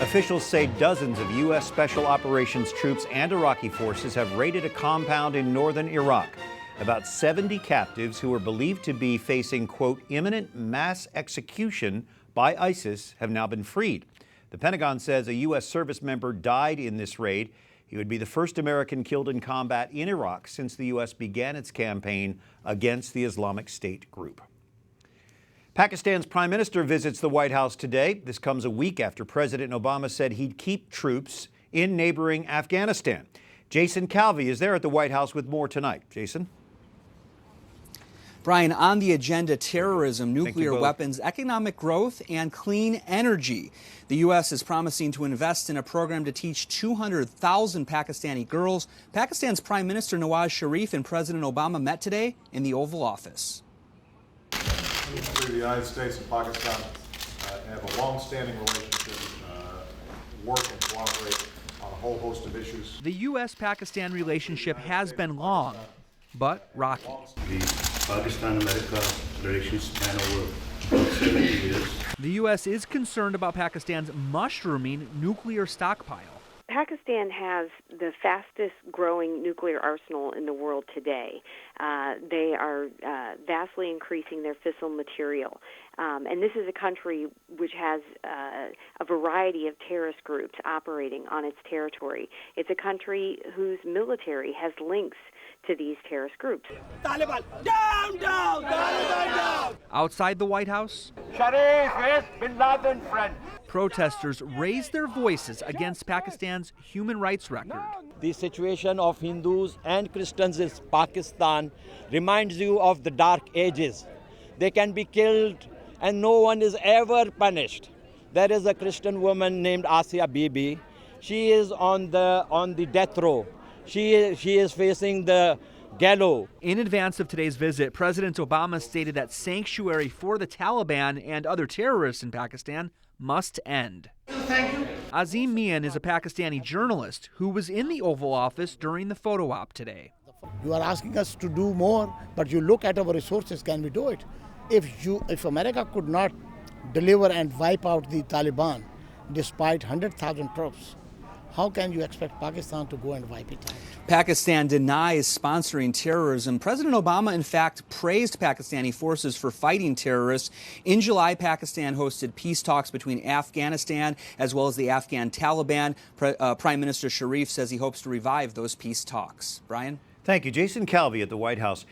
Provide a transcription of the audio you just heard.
Officials say dozens of U.S. Special Operations troops and Iraqi forces have raided a compound in northern Iraq. About 70 captives who are believed to be facing, quote, imminent mass execution by ISIS have now been freed. The Pentagon says a U.S. service member died in this raid. He would be the first American killed in combat in Iraq since the U.S. began its campaign against the Islamic State group. Pakistan's prime minister visits the White House today. This comes a week after President Obama said he'd keep troops in neighboring Afghanistan. Jason Calvi is there at the White House with more tonight. Jason? Brian, on the agenda, terrorism, nuclear weapons, economic growth, and clean energy. The U.S. is promising to invest in a program to teach 200,000 Pakistani girls. Pakistan's Prime Minister Nawaz Sharif and President Obama met today in the Oval Office. The United States and Pakistan have a long-standing relationship, work and cooperate on a whole host of issues. The U.S.-Pakistan relationship has been long, but rocky. The Pakistan-America relations span over 70 years. The U.S. is concerned about Pakistan's mushrooming nuclear stockpile. Pakistan has the fastest growing nuclear arsenal in the world today. They are vastly increasing their fissile material. And this is a country which has a variety of terrorist groups operating on its territory. It's a country whose military has links to these terrorist groups. Taliban, down, down! Taliban, down! Outside the White House, Sharif is Bin Laden friend. Protesters raised their voices against Pakistan's human rights record. The situation of Hindus and Christians in Pakistan reminds you of the dark ages. They can be killed and no one is ever punished. There is a Christian woman named Asia Bibi. She is on the death row. She is facing the gallows. In advance of today's visit, President Obama stated that sanctuary for the Taliban and other terrorists in Pakistan must end. Thank you. Azim Mian is a Pakistani journalist who was in the Oval Office during the photo op today. You are asking us to do more, but you look at our resources, can we do it? If America could not deliver and wipe out the Taliban despite 100,000 troops, how can you expect Pakistan to go and wipe it out? Pakistan denies sponsoring terrorism. President Obama, in fact, praised Pakistani forces for fighting terrorists. In July, Pakistan hosted peace talks between Afghanistan as well as the Afghan Taliban. Prime Minister Sharif says he hopes to revive those peace talks. Brian? Thank you. Jason Calvi at the White House.